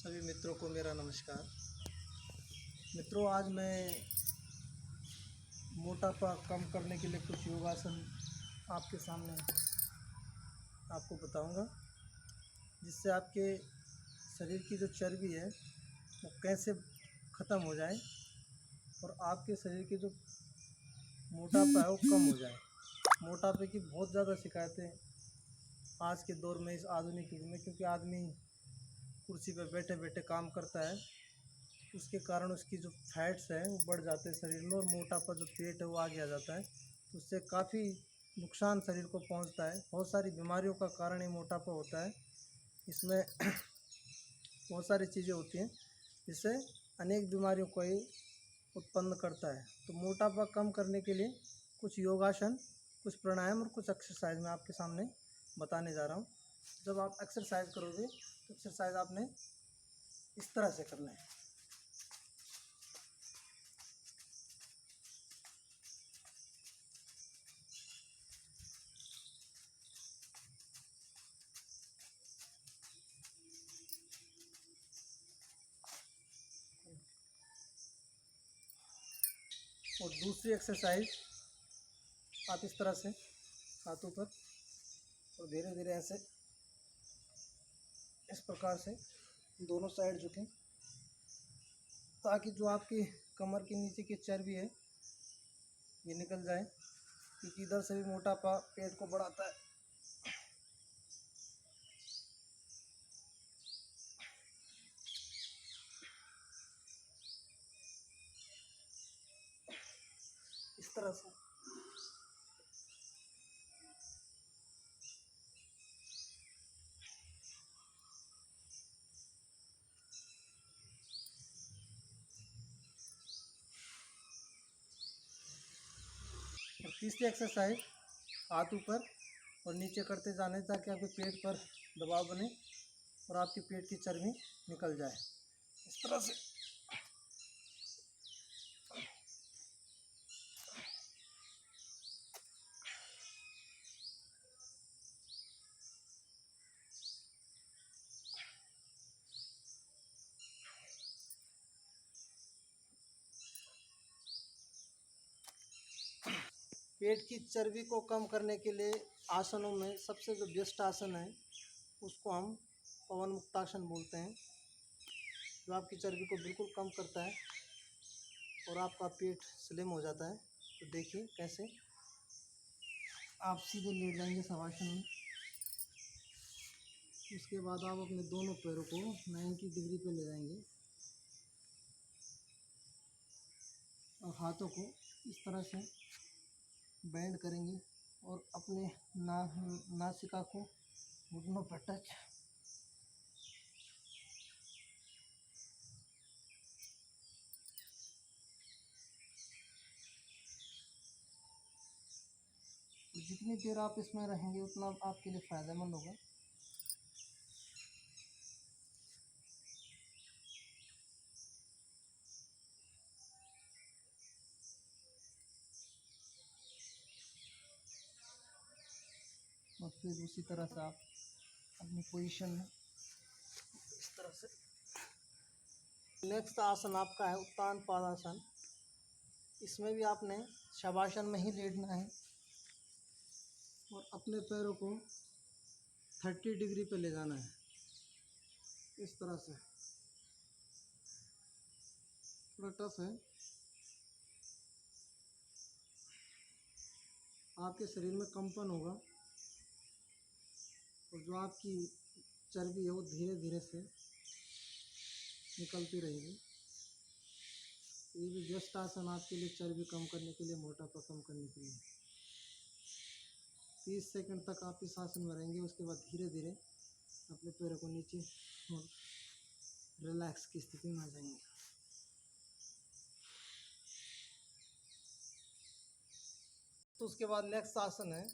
सभी मित्रों को मेरा नमस्कार। मित्रों, आज मैं मोटापा कम करने के लिए कुछ योगासन आपके सामने आपको बताऊंगा, जिससे आपके शरीर की जो चर्बी है वो कैसे ख़त्म हो जाए और आपके शरीर की जो मोटापा है वो कम हो जाए। मोटापे की बहुत ज़्यादा शिकायतें आज के दौर में, इस आधुनिक युग में, क्योंकि आदमी कुर्सी पर बैठे बैठे काम करता है, उसके कारण उसकी जो फैट्स है वो बढ़ जाते हैं शरीर में, और मोटापा जो पेट है वो आगे आ जाता है। तो उससे काफ़ी नुकसान शरीर को पहुंचता है। बहुत सारी बीमारियों का कारण ये मोटापा होता है। इसमें बहुत सारी चीज़ें होती हैं जिससे अनेक बीमारियों को ये उत्पन्न करता है। तो मोटापा कम करने के लिए कुछ योगासन, कुछ प्राणायाम और कुछ एक्सरसाइज मैं आपके सामने बताने जा रहा हूँ। जब आप एक्सरसाइज करोगे तो एक्सरसाइज आपने इस तरह से करना है। और दूसरी एक्सरसाइज आप इस तरह से हाथों पर, और धीरे धीरे ऐसे इस प्रकार से दोनों साइड झुकें, ताकि जो आपकी कमर के नीचे की चर्बी है ये निकल जाए, क्योंकि इधर से भी मोटापा पेट को बढ़ाता है। इस तरह से और तीसरी एक्सरसाइज हाथ ऊपर और नीचे करते जाने, ताकि आपके पेट पर दबाव बने और आपके पेट की चर्बी निकल जाए। इस तरह से पेट की चर्बी को कम करने के लिए आसनों में सबसे जो बेस्ट आसन है उसको हम पवन मुक्तासन बोलते हैं, जो आपकी चर्बी को बिल्कुल कम करता है और आपका पेट स्लिम हो जाता है। तो देखिए कैसे आप सीधे लेट जाएंगे शवासन में। उसके बाद आप अपने दोनों पैरों को 90 डिग्री पे ले जाएंगे और हाथों को इस तरह से बेंड करेंगे और अपने नासिका को घुटनों पर टच। जितनी देर आप इसमें रहेंगे उतना आपके लिए फ़ायदेमंद होगा। और फिर उसी तरह से आप अपनी पोजीशन में इस तरह से। नेक्स्ट आसन आपका है उत्तान पादासन। इसमें भी आपने शवासन में ही लेटना है और अपने पैरों को 30 डिग्री पे ले जाना है, इस तरह से। थोड़ा टफ है, आपके शरीर में कंपन होगा और जो आपकी चर्बी है वो धीरे धीरे से निकलती रहेगी। ये भी बेस्ट आसन आपके लिए चर्बी कम करने के लिए, मोटापा कम करने के लिए। 30 सेकंड तक आप इस आसन में रहेंगे। उसके बाद धीरे धीरे अपने पैरों को नीचे और रिलैक्स की स्थिति में आ जाएंगे। तो उसके बाद नेक्स्ट आसन है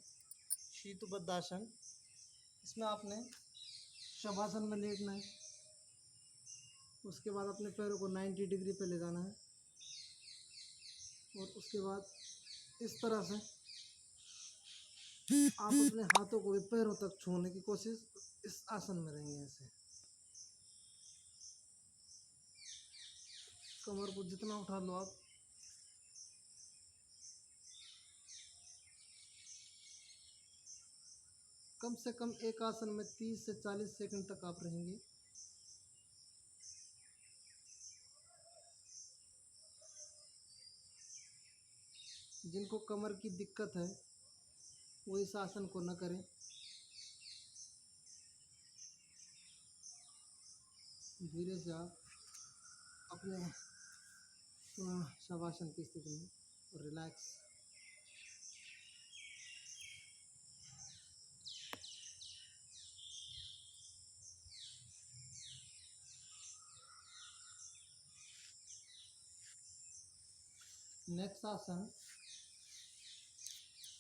शीतबद्धासन। इसमें आपने शवासन में लेटना है। उसके बाद अपने पैरों को 90 डिग्री पे ले जाना है और उसके बाद इस तरह से आप अपने हाथों को भी पैरों तक छूने की कोशिश, इस आसन में रहेंगे ऐसे। कमर को जितना उठा लो आप। कम से कम एक आसन में 30 से 40 सेकंड तक आप रहेंगे। जिनको कमर की दिक्कत है वो इस आसन को न करें। धीरे से आप अपने शवासन की स्थिति में रिलैक्स। नेक्स्ट आसन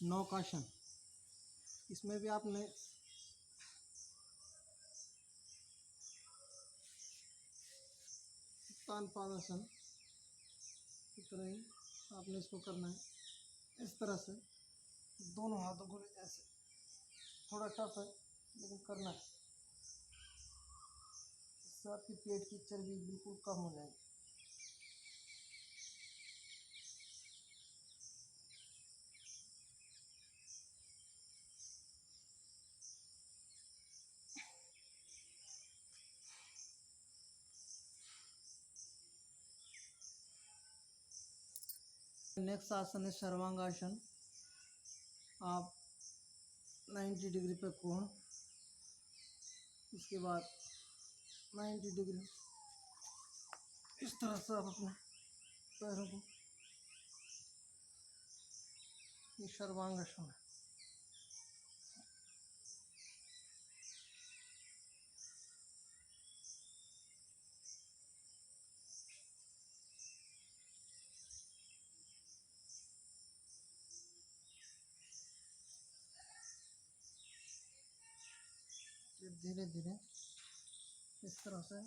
नौकासन। इसमें भी आपने तानपादासन की तरह ही आपने इसको करना है। इस तरह से दोनों हाथों को ऐसे, थोड़ा टफ है लेकिन करना है। इससे आपकी पेट की चर्बी बिल्कुल कम हो जाएगी। नेक्स्ट आसन है सर्वांगासन। आप 90 डिग्री पे कोण, इसके बाद 90 डिग्री इस तरह से आप अपने पैरों को, ये सर्वांगासन है। ये धीरे धीरे इस तरह से।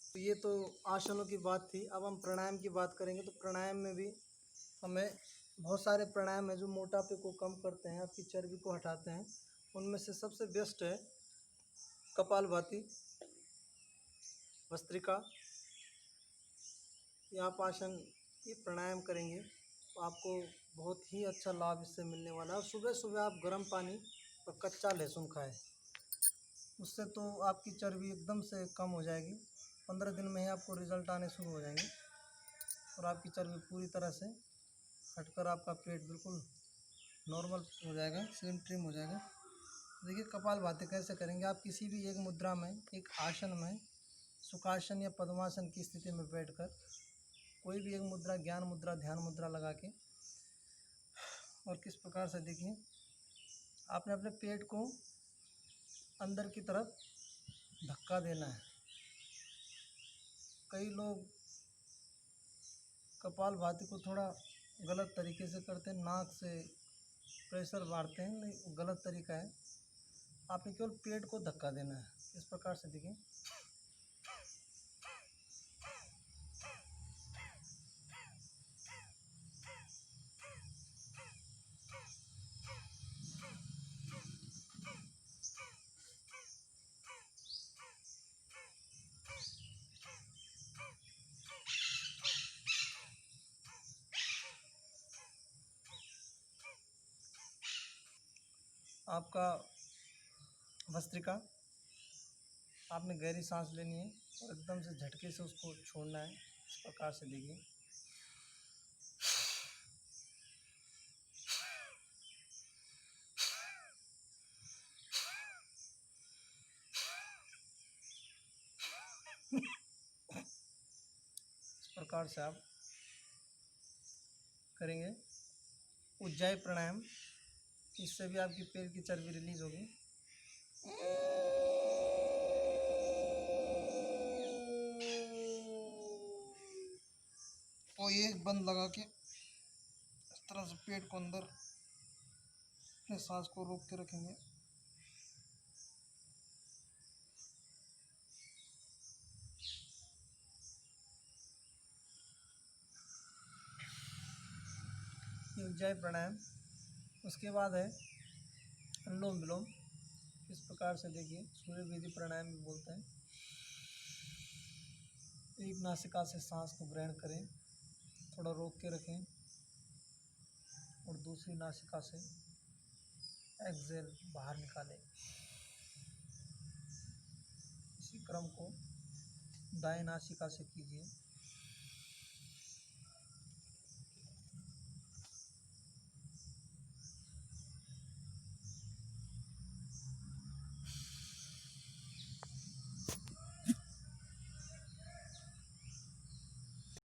तो ये तो आसनों की बात थी। अब हम प्राणायाम की बात करेंगे। तो प्राणायाम में भी हमें बहुत सारे प्राणायाम है जो मोटापे को कम करते हैं, आपकी चर्बी को हटाते हैं। उनमें से सबसे बेस्ट है कपालभाति, भस्त्रिका। ये आप आसन, ये प्राणायाम करेंगे तो आपको बहुत ही अच्छा लाभ इससे मिलने वाला है। और सुबह सुबह आप गर्म पानी और कच्चा लहसुन खाएं, उससे तो आपकी चर्बी एकदम से कम हो जाएगी। 15 दिन में ही आपको रिजल्ट आने शुरू हो जाएंगे और आपकी चर्बी पूरी तरह से हटकर आपका पेट बिल्कुल नॉर्मल हो जाएगा, स्लिम ट्रिम हो जाएगा। देखिए कपालभाति कैसे करेंगे। आप किसी भी एक मुद्रा में, एक आसन में, सुखासन या पद्मासन की स्थिति में बैठकर कोई भी एक मुद्रा, ज्ञान मुद्रा, ध्यान मुद्रा लगा के, और किस प्रकार से देखिए आपने अपने पेट को अंदर की तरफ धक्का देना है। कई लोग कपालभाति को थोड़ा गलत तरीके से करते हैं, नाक से प्रेशर मारते हैं, नहीं, गलत तरीका है। आपने केवल पेट को धक्का देना है। इस प्रकार से देखिए, आपका भस्त्रिका, आपने गहरी सांस लेनी है और एकदम से झटके से उसको छोड़ना है। इस प्रकार से देखिए, इस प्रकार से आप करेंगे। उज्जाई प्राणायाम, इससे भी आपकी पेट की चर्बी रिलीज होगी। और ये बंद लगा के इस तरह से पेट को अंदर अपने सांस को रोक के रखेंगे। ये उज्जाई प्राणायाम। उसके बाद है अनुलोम विलोम। इस प्रकार से देखिए, सूर्य विधि प्राणायाम भी बोलते हैं। एक नासिका से सांस को ग्रहण करें, थोड़ा रोक के रखें और दूसरी नासिका से एक्सेल बाहर निकालें। इसी क्रम को दाएं नासिका से कीजिए।